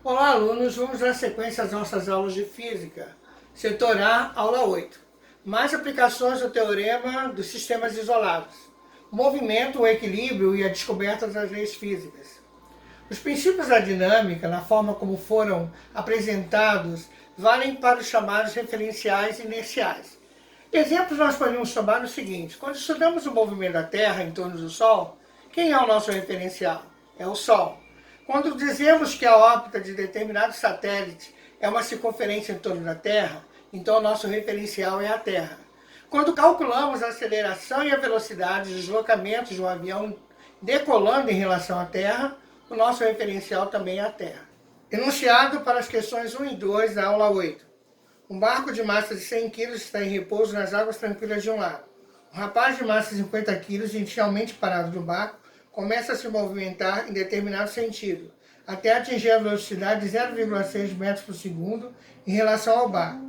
Olá, alunos! Vamos dar sequência às nossas aulas de Física. Setor A, aula 8. Mais aplicações do teorema dos sistemas isolados. O movimento, o equilíbrio e a descoberta das leis físicas. Os princípios da dinâmica, na forma como foram apresentados, valem para os chamados referenciais inerciais. Exemplos nós podemos tomar o seguinte: quando estudamos o movimento da Terra em torno do Sol, quem é o nosso referencial? É o Sol. Quando dizemos que a órbita de determinado satélite é uma circunferência em torno da Terra, então o nosso referencial é a Terra. Quando calculamos a aceleração e a velocidade de deslocamento de um avião decolando em relação à Terra, o nosso referencial também é a Terra. Enunciado para as questões 1 e 2 da aula 8. Um barco de massa de 100 kg está em repouso nas águas tranquilas de um lago. Um rapaz de massa de 50 kg, inicialmente parado no barco, começa a se movimentar em determinado sentido, até atingir a velocidade de 0,6 metros por segundo em relação ao barco,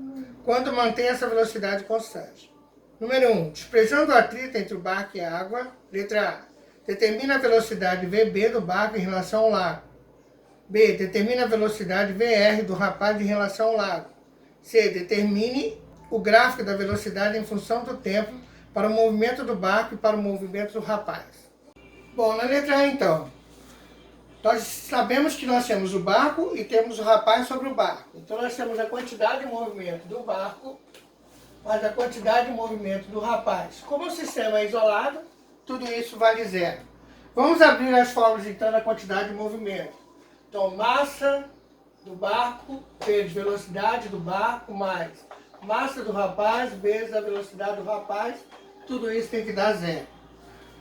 quando mantém essa velocidade constante. Número 1. Desprezando o atrito entre o barco e a água. Letra A. Determina a velocidade VB do barco em relação ao lago. B. Determina a velocidade VR do rapaz em relação ao lago. C. Determine o gráfico da velocidade em função do tempo para o movimento do barco e para o movimento do rapaz. Bom, na letra A então, nós sabemos que nós temos o barco e temos o rapaz sobre o barco. Então nós temos a quantidade de movimento do barco, mais a quantidade de movimento do rapaz. Como o sistema é isolado, tudo isso vale zero. Vamos abrir as fórmulas então da quantidade de movimento. Então, massa do barco vezes velocidade do barco, mais massa do rapaz vezes a velocidade do rapaz, tudo isso tem que dar zero.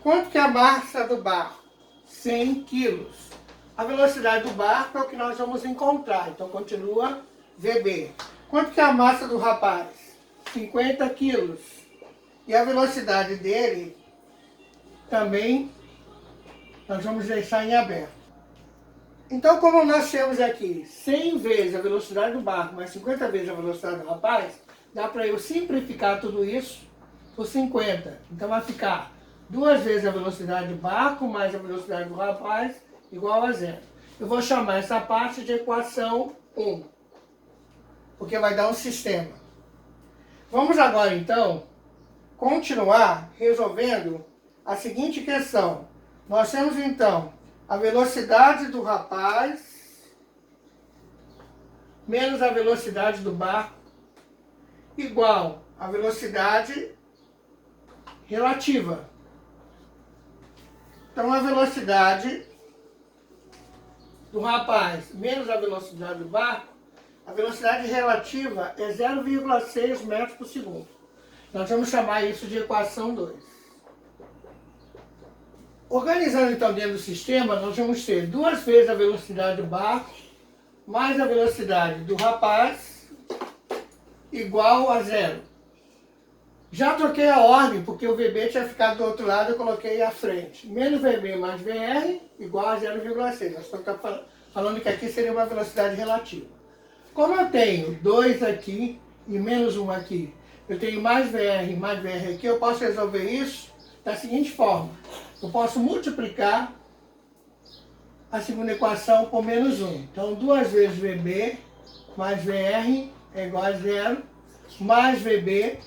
Quanto que é a massa do barco? 100 kg. A velocidade do barco é o que nós vamos encontrar, então continua VB. Quanto que é a massa do rapaz? 50 kg. E a velocidade dele também nós vamos deixar em aberto. Então, como nós temos aqui 100 vezes a velocidade do barco, mais 50 vezes a velocidade do rapaz, dá para eu simplificar tudo isso por 50. Então vai ficar 2 vezes a velocidade do barco mais a velocidade do rapaz igual a zero. Eu vou chamar essa parte de equação 1, porque vai dar um sistema. Vamos agora então continuar resolvendo a seguinte questão. Nós temos então a velocidade do rapaz menos a velocidade do barco igual a velocidade relativa. Então a velocidade do rapaz menos a velocidade do barco, a velocidade relativa é 0,6 metros por segundo. Nós vamos chamar isso de equação 2. Organizando então dentro do sistema, nós vamos ter 2 vezes a velocidade do barco mais a velocidade do rapaz igual a zero. Já troquei a ordem, porque o VB tinha ficado do outro lado, eu coloquei à frente. Menos VB mais VR igual a 0,6. Nós estamos falando que aqui seria uma velocidade relativa. Como eu tenho 2 aqui e menos 1 aqui, eu tenho mais VR aqui, eu posso resolver isso da seguinte forma. Eu posso multiplicar a segunda equação por menos 1. Então, 2 vezes VB mais VR é igual a zero, mais VB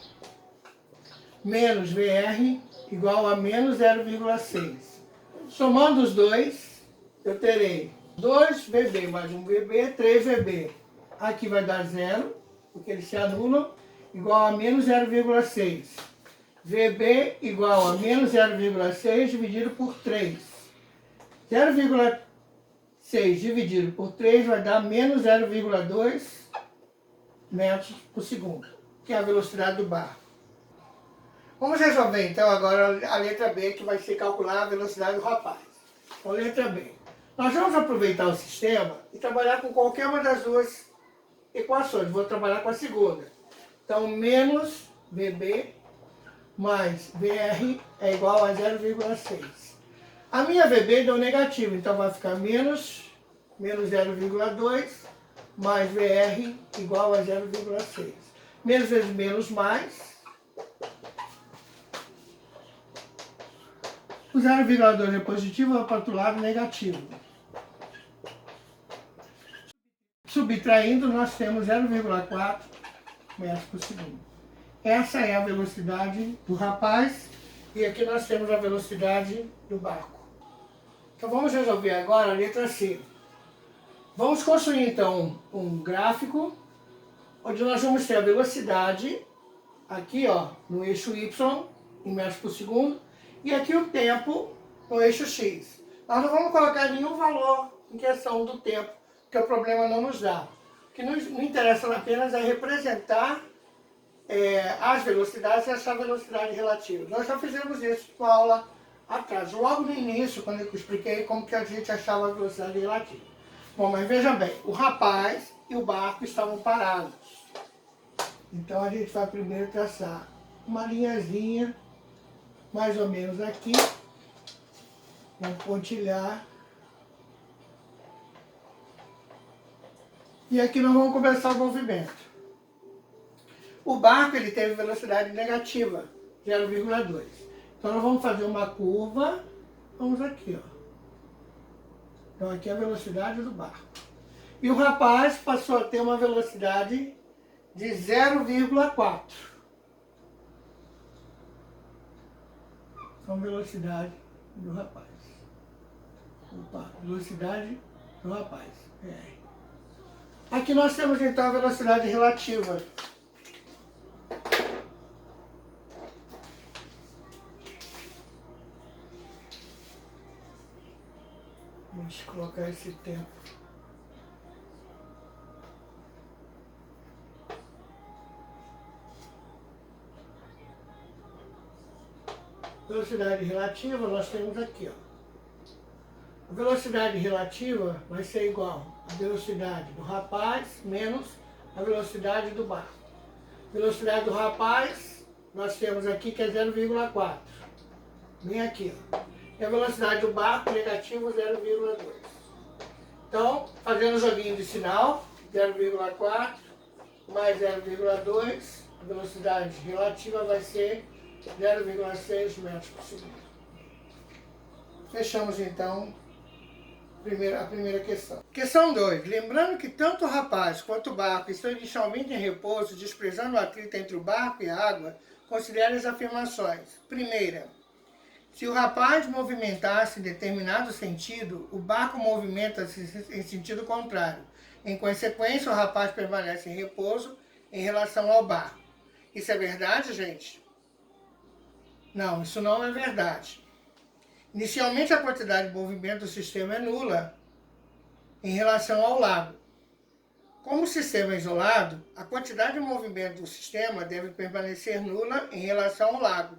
menos VR igual a menos 0,6. Somando os dois, eu terei 2 VB mais 1 VB, 3 VB. Aqui vai dar zero, porque eles se anulam, igual a menos 0,6. VB igual a menos 0,6 dividido por 3. 0,6 dividido por 3 vai dar menos 0,2 metros por segundo, que é a velocidade do barco. Vamos resolver então agora a letra B, que vai ser calcular a velocidade do rapaz. Então, letra B. Nós vamos aproveitar o sistema e trabalhar com qualquer uma das duas equações. Vou trabalhar com a segunda. Então, menos VB mais VR é igual a 0,6. A minha VB deu negativo, então vai ficar menos 0,2 mais VR igual a 0,6. Menos vezes menos mais. O 0,2 é positivo, vai para o outro lado negativo. Subtraindo, nós temos 0,4 metros por segundo. Essa é a velocidade do rapaz e aqui nós temos a velocidade do barco. Então vamos resolver agora a letra C. Vamos construir então um gráfico onde nós vamos ter a velocidade aqui ó, no eixo Y, em metros por segundo, e aqui o tempo no eixo X. Nós não vamos colocar nenhum valor em questão do tempo, porque o problema não nos dá. O que nos interessa apenas é representar as velocidades e essa velocidade relativa. Nós já fizemos isso com a aula atrás, logo no início, quando eu expliquei como que a gente achava a velocidade relativa. Bom, mas veja bem, o rapaz e o barco estavam parados. Então a gente vai primeiro traçar uma linhazinha, mais ou menos aqui, vamos pontilhar. E aqui nós vamos começar o movimento. O barco ele teve velocidade negativa, 0,2. Então nós vamos fazer uma curva, vamos aqui, ó. Então aqui é a velocidade do barco. E o rapaz passou a ter uma velocidade de 0,4. Então velocidade do rapaz. Opa, velocidade do rapaz. Aqui nós temos então a velocidade relativa. Vamos colocar esse tempo. Velocidade relativa nós temos aqui, ó. A velocidade relativa vai ser igual à velocidade do rapaz menos a velocidade do barco. Velocidade do rapaz nós temos aqui que é 0,4. Bem aqui, ó. E a velocidade do barco, negativo, 0,2. Então, fazendo o joguinho de sinal, 0,4 mais 0,2, a velocidade relativa vai ser 0,6 metros por segundo. Fechamos então a primeira questão. Questão 2. Lembrando que tanto o rapaz quanto o barco estão inicialmente em repouso, desprezando o atrito entre o barco e a água, considere as afirmações. Primeira. Se o rapaz movimentasse em determinado sentido, o barco movimenta-se em sentido contrário. Em consequência, o rapaz permanece em repouso em relação ao barco. Isso é verdade, gente? Não, isso não é verdade. Inicialmente, a quantidade de movimento do sistema é nula em relação ao lago. Como o sistema é isolado, a quantidade de movimento do sistema deve permanecer nula em relação ao lago,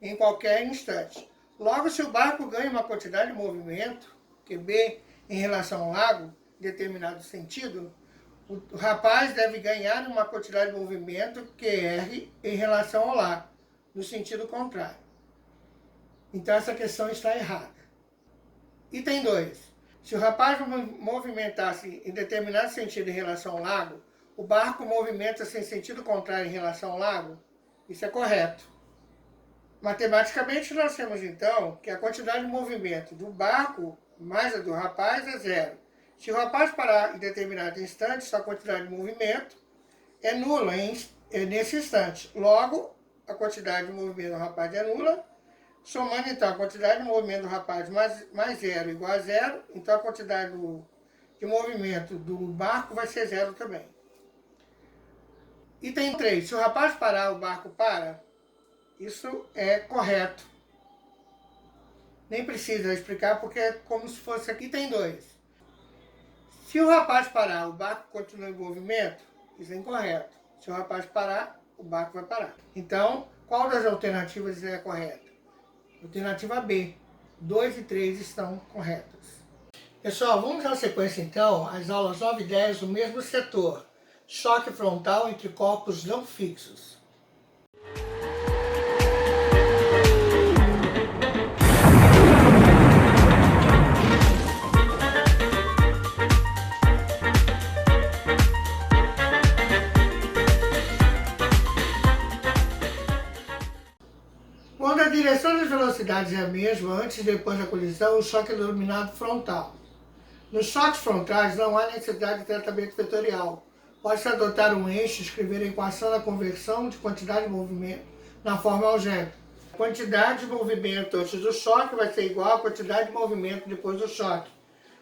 em qualquer instante. Logo, se o barco ganha uma quantidade de movimento, QB, em relação ao lago, em determinado sentido, o rapaz deve ganhar uma quantidade de movimento, QR, em relação ao lago, no sentido contrário. Então, essa questão está errada. Item 2. Se o rapaz movimentasse em determinado sentido em relação ao lago, o barco movimenta-se em sentido contrário em relação ao lago? Isso é correto. Matematicamente, nós temos, então, que a quantidade de movimento do barco mais a do rapaz é zero. Se o rapaz parar em determinado instante, sua quantidade de movimento é nula nesse instante. Logo, a quantidade de movimento do rapaz é nula. Somando, então, a quantidade de movimento do rapaz mais zero igual a zero, então a quantidade de movimento do barco vai ser zero também. Item 3. Se o rapaz parar, o barco para? Isso é correto. Nem precisa explicar porque é como se fosse aqui. Item 2. Se o rapaz parar, o barco continua em movimento? Isso é incorreto. Se o rapaz parar, o barco vai parar. Então, qual das alternativas é correta? Alternativa B. 2 e 3 estão corretas. Pessoal, vamos dar sequência então às aulas 9 e 10 do mesmo setor. Choque frontal entre corpos não fixos. Quando a direção das velocidades é a mesma, antes e depois da colisão, o choque é denominado frontal. Nos choques frontais não há necessidade de tratamento vetorial. Pode-se adotar um eixo e escrever a equação da conversão de quantidade de movimento na forma algébrica. A quantidade de movimento antes do choque vai ser igual à quantidade de movimento depois do choque.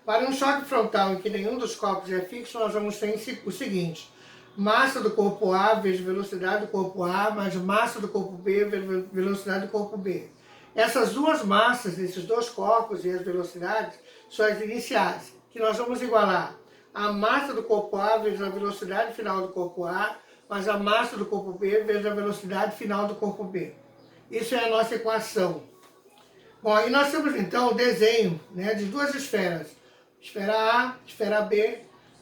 Para um choque frontal em que nenhum dos corpos é fixo, nós vamos ter o seguinte: massa do corpo A vezes velocidade do corpo A, mais massa do corpo B vezes velocidade do corpo B. Essas duas massas desses dois corpos e as velocidades são as iniciais, que nós vamos igualar a massa do corpo A vezes a velocidade final do corpo A, mais a massa do corpo B vezes a velocidade final do corpo B. Isso é a nossa equação. Bom, e nós temos então o desenho, né, de duas esferas. Esfera A, esfera B,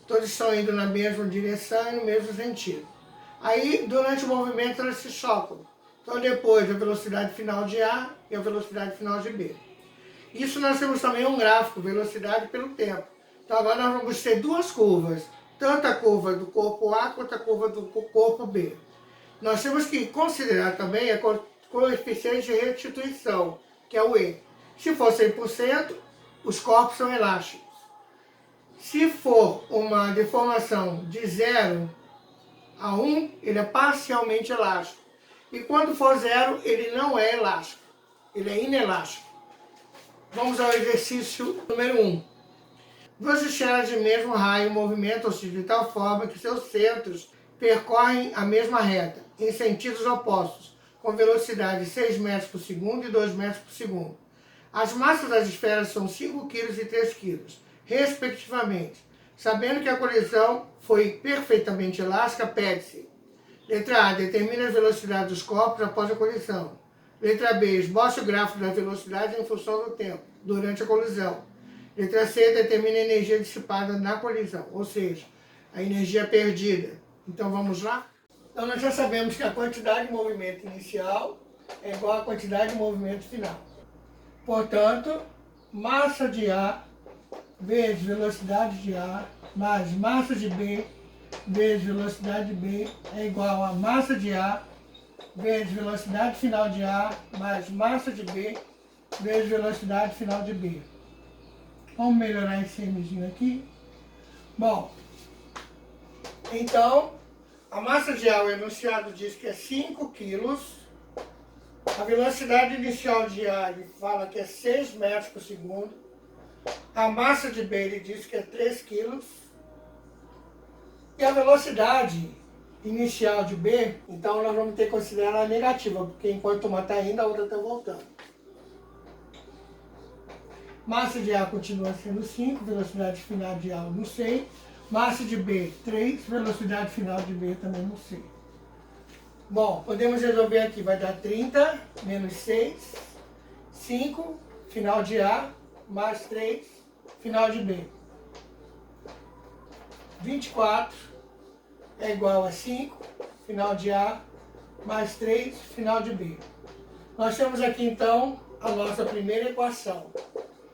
todos estão indo na mesma direção e no mesmo sentido. Aí, durante o movimento, elas se chocam. Então, depois, a velocidade final de A e a velocidade final de B. Isso nós temos também um gráfico, velocidade pelo tempo. Então, agora nós vamos ter duas curvas, tanto a curva do corpo A quanto a curva do corpo B. Nós temos que considerar também a coeficiente de restituição, que é o E. Se for 100%, os corpos são elásticos. Se for uma deformação de 0 a 1, ele é parcialmente elástico. E quando for 0, ele não é elástico, ele é inelástico. Vamos ao exercício número 1. Duas esferas de mesmo raio movimentam-se de tal forma que seus centros percorrem a mesma reta, em sentidos opostos, com velocidade de 6 metros por segundo e 2 metros por segundo. As massas das esferas são 5 kg e 3 kg, respectivamente. Sabendo que a colisão foi perfeitamente elástica, pede-se: letra A, determine as velocidades dos corpos após a colisão. Letra B, esboce o gráfico da velocidade em função do tempo, durante a colisão. Letra C, determine a energia dissipada na colisão, ou seja, a energia perdida. Então vamos lá? Então nós já sabemos que a quantidade de movimento inicial é igual à quantidade de movimento final. Portanto, massa de A vezes velocidade de A mais massa de B vezes velocidade de B é igual a massa de A vezes velocidade final de A mais massa de B vezes velocidade final de B. Vamos melhorar esse Mzinho aqui. Bom, então, a massa de A, o enunciado diz que é 5 kg. A velocidade inicial de A, ele fala que é 6 metros por segundo. A massa de B, ele diz que é 3 kg. E a velocidade inicial de B, então nós vamos ter que considerar ela negativa, porque enquanto uma está indo, a outra está voltando. Massa de A continua sendo 5, velocidade final de A eu não sei. Massa de B, 3, velocidade final de B também não sei. Bom, podemos resolver aqui, vai dar 30 menos 6, 5, final de A, mais 3, final de B. 24 é igual a 5, final de A, mais 3, final de B. Nós temos aqui então a nossa primeira equação.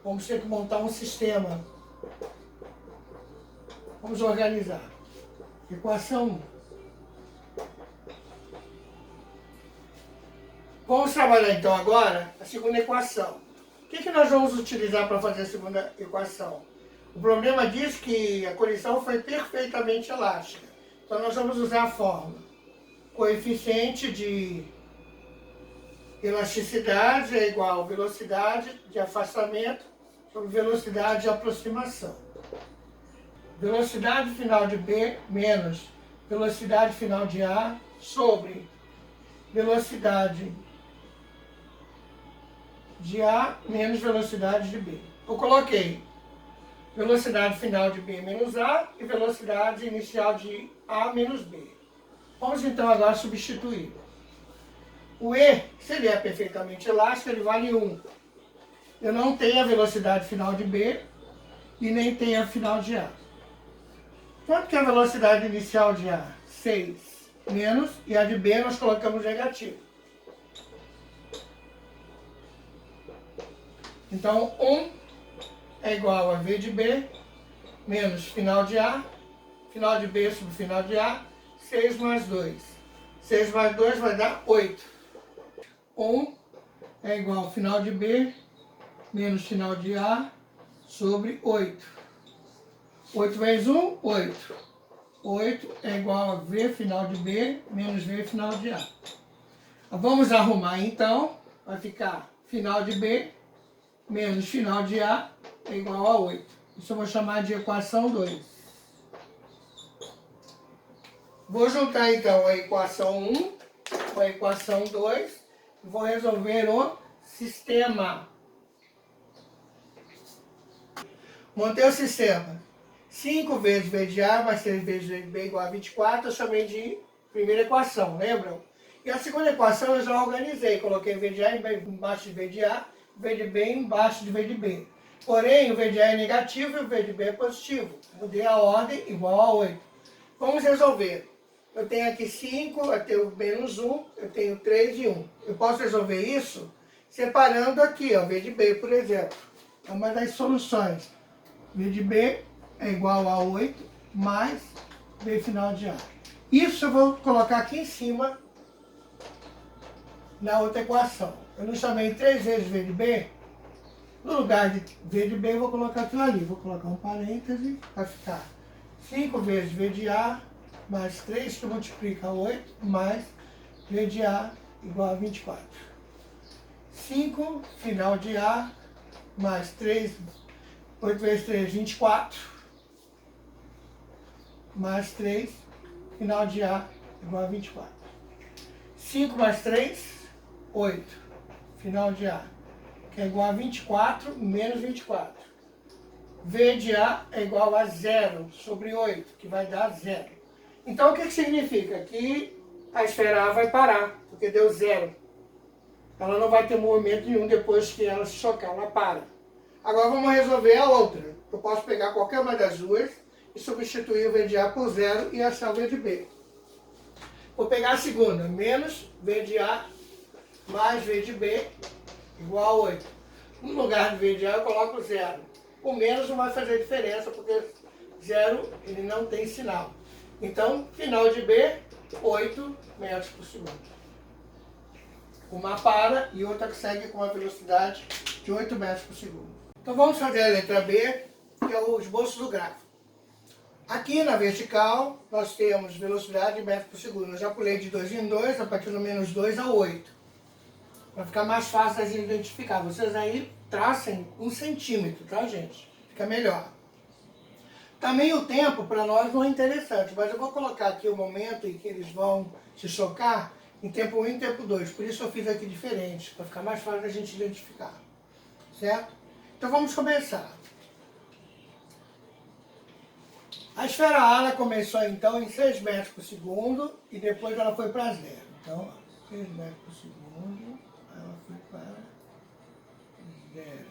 Vamos ter que montar um sistema. Vamos organizar. Equação 1. Vamos trabalhar então agora a segunda equação. O que nós vamos utilizar para fazer a segunda equação? O problema diz que a colisão foi perfeitamente elástica. Então nós vamos usar a fórmula. Coeficiente de elasticidade é igual a velocidade de afastamento sobre velocidade de aproximação. Velocidade final de B menos velocidade final de A sobre velocidade de A menos velocidade de B. Eu coloquei velocidade final de B menos A e velocidade inicial de A menos B. Vamos então agora substituir. O E, se ele é perfeitamente elástico, ele vale 1. Eu não tenho a velocidade final de B e nem tenho a final de A. Quanto que é a velocidade inicial de A? 6 menos, e a de B nós colocamos negativo. Então, 1 é igual a V de B menos final de A, final de B sobre final de A, 6 mais 2. 6 mais 2 vai dar 8. 1 é igual a final de B menos final de A sobre 8. 8 vezes 1, 8. 8 é igual a V final de B menos V final de A. Vamos arrumar então, vai ficar final de B menos final de A é igual a 8. Isso eu vou chamar de equação 2. Vou juntar então a equação 1 com a equação 2 e vou resolver o sistema. Montei o sistema. 5 vezes V de A mais 3 vezes V de B igual a 24, eu chamei de primeira equação, lembram? E a segunda equação eu já organizei, coloquei V de A embaixo de V de A, V de B embaixo de V de B. Porém, o V de A é negativo e o V de B é positivo. Mudei a ordem igual a 8. Vamos resolver. Eu tenho aqui 5, eu tenho menos 1, eu tenho 3 e 1. Eu posso resolver isso separando aqui, ó, V de B, por exemplo. É uma das soluções. V de B é igual a 8 mais V final de A. Isso eu vou colocar aqui em cima na outra equação. Eu não chamei 3 vezes V de B. No lugar de V de B eu vou colocar aquilo ali. Vou colocar um parêntese para ficar 5 vezes V de A mais 3 que multiplica 8 mais V de A igual a 24. 5 final de A mais 3, 8 vezes 3, 24, mais 3, final de A igual a 24. 5 mais 3, 8, final de A, que é igual a 24 menos 24. V de A é igual a 0 sobre 8, que vai dar 0. Então o que significa? Que a esfera A vai parar, porque deu 0. Ela não vai ter movimento nenhum depois que ela se chocar, ela para. Agora vamos resolver a outra. Eu posso pegar qualquer uma das duas e substituir o V de A por 0 e achar o V de B. Vou pegar a segunda, menos V de A mais V de B igual a 8. No lugar de V de A eu coloco 0. O menos não vai fazer diferença, porque 0 ele não tem sinal. Então, final de B, 8 metros por segundo. Uma para e outra que segue com uma velocidade de 8 metros por segundo. Então vamos fazer a letra B, que é o esboço do gráfico. Aqui na vertical, nós temos velocidade em metros por segundo. Eu já pulei de 2 em 2, a partir do menos 2 a 8. Para ficar mais fácil de identificar. Vocês aí tracem 1 centímetro, tá, gente? Fica melhor. Também o tempo, para nós, não é interessante, mas eu vou colocar aqui o momento em que eles vão se chocar em tempo 1 e tempo 2. Por isso eu fiz aqui diferente, para ficar mais fácil da gente identificar. Certo? Então vamos começar. A esfera A ela começou então em 6 metros por segundo e depois ela foi para 0. Então, 6 metros por segundo, ela foi para 0.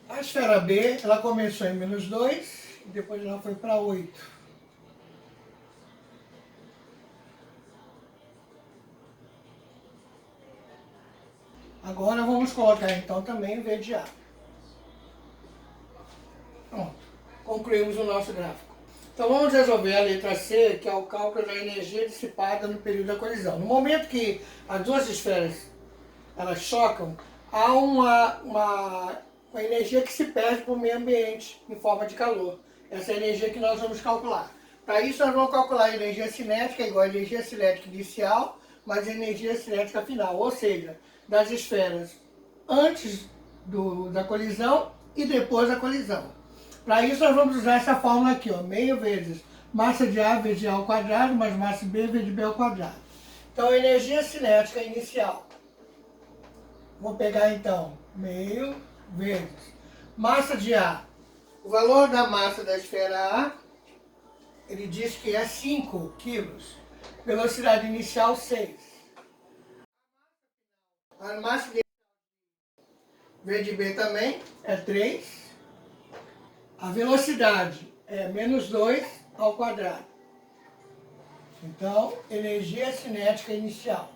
A esfera B, ela começou em menos 2 e depois ela foi para 8. Agora vamos colocar então também o V de A. Pronto, concluímos o nosso gráfico. Então vamos resolver a letra C, que é o cálculo da energia dissipada no período da colisão. No momento que as duas esferas elas chocam, há uma energia que se perde para o meio ambiente em forma de calor. Essa é a energia que nós vamos calcular. Para isso nós vamos calcular a energia cinética igual a energia cinética inicial mais a energia cinética final, ou seja, das esferas antes da colisão e depois da colisão. Para isso nós vamos usar essa fórmula aqui, ó, meio vezes massa de A V de A ao quadrado mais massa de B V de B ao quadrado. Então a energia cinética inicial. Vou pegar então meio vezes massa de A. O valor da massa da esfera A, ele diz que é 5 quilos. Velocidade inicial 6. A massa de V de B também é 3. A velocidade é menos 2 ao quadrado. Então, energia cinética inicial.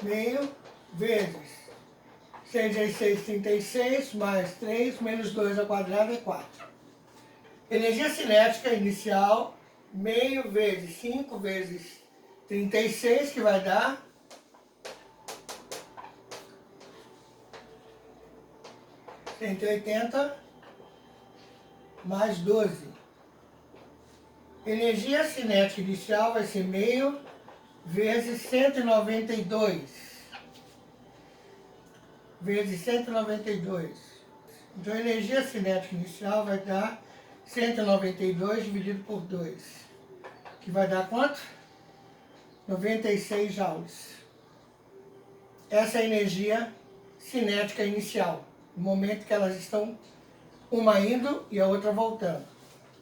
Meio vezes 6 vezes 6, 36, mais 3, menos 2 ao quadrado é 4. Energia cinética inicial, meio vezes 5 vezes 36, que vai dar 180 mais 12. Energia cinética inicial vai ser meio vezes 192. Vezes 192. Então a energia cinética inicial vai dar 192 dividido por 2. Que vai dar quanto? 96 joules. Essa é a energia cinética inicial. No momento que elas estão uma indo e a outra voltando.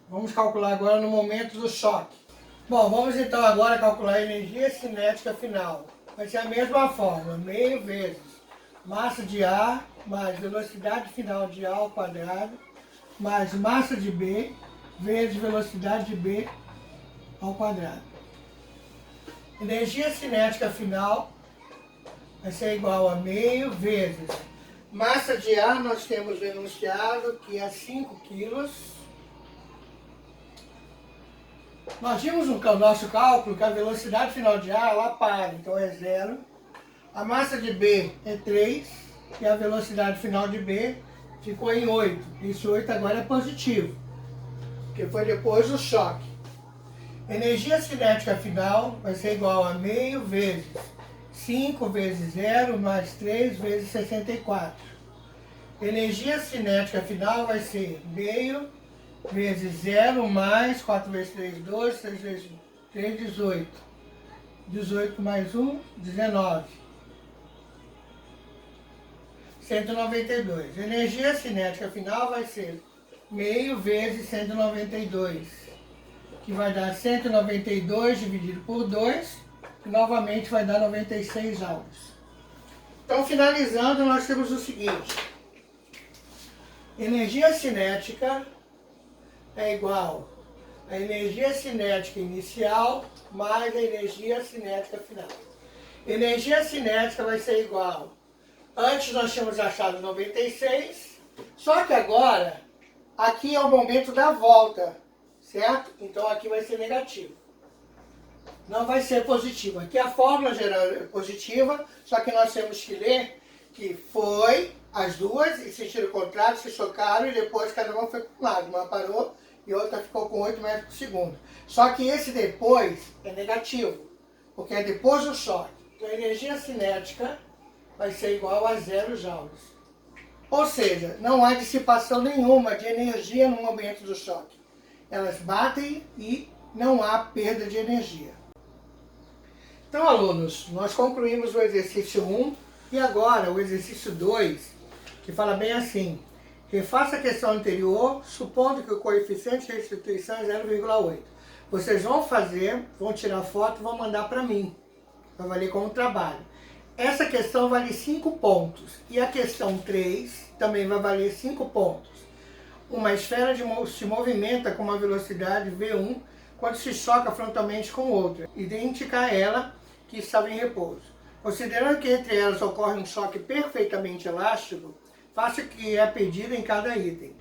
Vamos calcular agora no momento do choque. Bom, vamos então agora calcular a energia cinética final. Vai ser a mesma fórmula, meio vezes massa de A mais velocidade final de A ao quadrado, mais massa de B vezes velocidade de B ao quadrado. Energia cinética final vai ser igual a meio vezes massa de A, nós temos o enunciado que é 5 quilos. Nós vimos no nosso cálculo que a velocidade final de A ela para, então é 0. A massa de B é 3 e a velocidade final de B ficou em 8. Esse 8 agora é positivo, porque foi depois do choque. Energia cinética final vai ser igual a meio vezes 5 vezes 0 mais 3 vezes 64. Energia cinética final vai ser meio vezes 0 mais 4 vezes 3, 12, 6 vezes 3, 18. 18 mais 1, 19. 192. Energia cinética final vai ser meio vezes 192, que vai dar 192 dividido por 2, que novamente vai dar 96 joules. Então, finalizando, nós temos o seguinte. Energia cinética é igual a energia cinética inicial mais a energia cinética final. Energia cinética vai ser igual. Antes nós tínhamos achado 96, só que agora, aqui é o momento da volta, certo? Então aqui vai ser negativo. Não vai ser positivo. Aqui a fórmula geral é positiva, só que nós temos que ler que foi as duas, em sentido contrário, se chocaram e depois cada uma foi para um lado. Uma parou e outra ficou com 8 metros por segundo. Só que esse depois é negativo, porque é depois do choque. Então a energia cinética vai ser igual a 0 joules. Ou seja, não há dissipação nenhuma de energia no momento do choque. Elas batem e não há perda de energia. Então, alunos, nós concluímos o exercício 1 e agora o exercício 2, que fala bem assim: refaça a questão anterior, supondo que o coeficiente de restituição é 0,8. Vocês vão fazer, vão tirar foto e vão mandar para mim, para valer como trabalho. Essa questão vale 5 pontos e a questão 3 também vai valer 5 pontos. Uma esfera se movimenta com uma velocidade V1 quando se choca frontalmente com outra, idêntica a ela que estava em repouso. Considerando que entre elas ocorre um choque perfeitamente elástico, faça o que é pedido em cada item.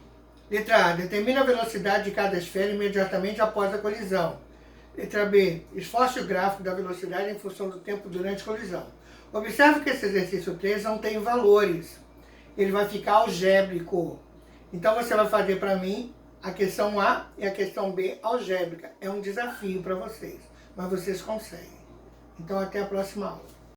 Letra A. Determine a velocidade de cada esfera imediatamente após a colisão. Letra B. Esforce o gráfico da velocidade em função do tempo durante a colisão. Observe que esse exercício 3 não tem valores. Ele vai ficar algébrico. Então você vai fazer para mim a questão A e a questão B algébrica. É um desafio para vocês, mas vocês conseguem. Então até a próxima aula.